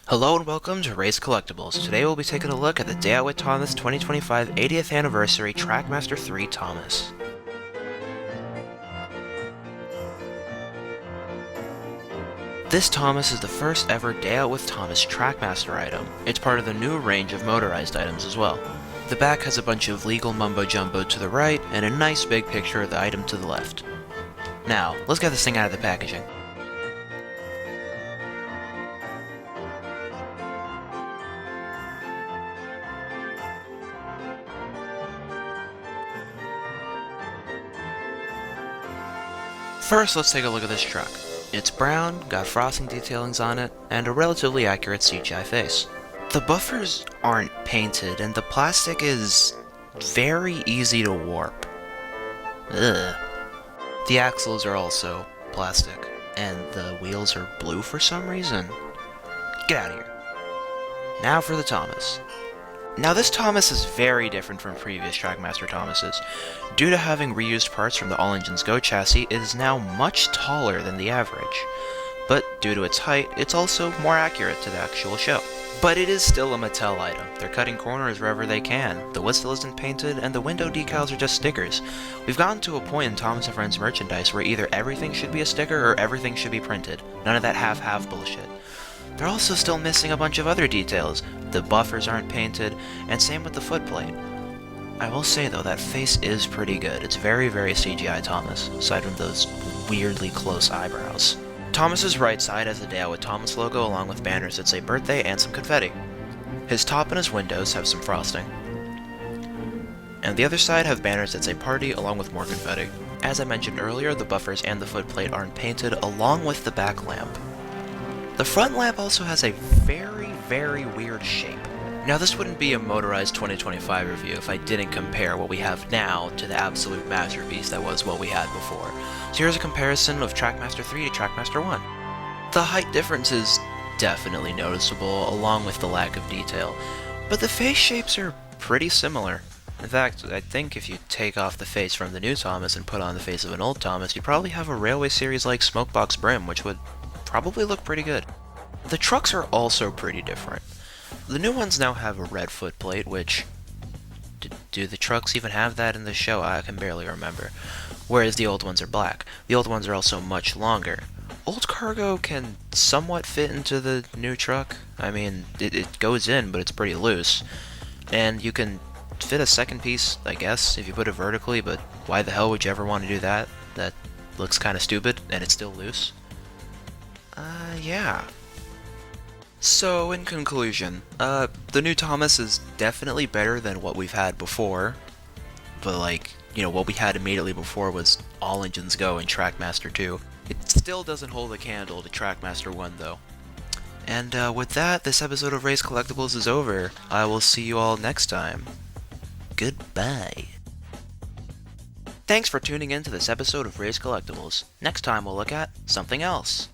Hello and welcome to Ray's Collectibles. Today we'll be taking a look at the Day Out with Thomas 2025 80th Anniversary Trackmaster 3 Thomas. This Thomas is the first ever Day Out with Thomas Trackmaster item. It's part of the new range of motorized items as well. The back has a bunch of legal mumbo-jumbo to the right, and a nice big picture of the item to the left. Now, let's get this thing out of the packaging. First, let's take a look at this truck. It's brown, got frosting detailings on it, and a relatively accurate CGI face. The buffers aren't painted, and the plastic is very easy to warp. Ugh. The axles are also plastic, and the wheels are blue for some reason. Get out of here. Now for the Thomas. Now this Thomas is very different from previous Trackmaster Thomases. Due to having reused parts from the All Engines Go chassis, it is now much taller than the average. But due to its height, it's also more accurate to the actual show. But it is still a Mattel item. They're cutting corners wherever they can, the wood still isn't painted, and the window decals are just stickers. We've gotten to a point in Thomas & Friends merchandise where either everything should be a sticker or everything should be printed. None of that half-half bullshit. They're also still missing a bunch of other details. The buffers aren't painted, and same with the footplate. I will say though, that face is pretty good. It's very, very CGI Thomas, aside from those weirdly close eyebrows. Thomas's right side has the Day Out with Thomas logo along with banners that say birthday and some confetti. His top and his windows have some frosting. And the other side have banners that say party along with more confetti. As I mentioned earlier, the buffers and the footplate aren't painted along with the back lamp. The front lamp also has a very, very weird shape. Now this wouldn't be a motorized 2025 review if I didn't compare what we have now to the absolute masterpiece that was what we had before. So here's a comparison of Trackmaster 3 to Trackmaster 1. The height difference is definitely noticeable, along with the lack of detail, but the face shapes are pretty similar. In fact, I think if you take off the face from the new Thomas and put on the face of an old Thomas, you'd probably have a Railway Series-like smokebox brim, which would probably look pretty good. The trucks are also pretty different. The new ones now have a red footplate, which... Do the trucks even have that in the show? I can barely remember. Whereas the old ones are black. The old ones are also much longer. Old cargo can somewhat fit into the new truck. I mean, it goes in, but it's pretty loose. And you can fit a second piece, I guess, if you put it vertically, but why the hell would you ever want to do that? That looks kind of stupid, and it's still loose. Yeah. So, in conclusion, the new Thomas is definitely better than what we've had before. But, what we had immediately before was All Engines Go and Trackmaster 2. It still doesn't hold a candle to Trackmaster 1, though. And, with that, this episode of Ray's Collectibles is over. I will see you all next time. Goodbye. Thanks for tuning in to this episode of Ray's Collectibles. Next time we'll look at something else.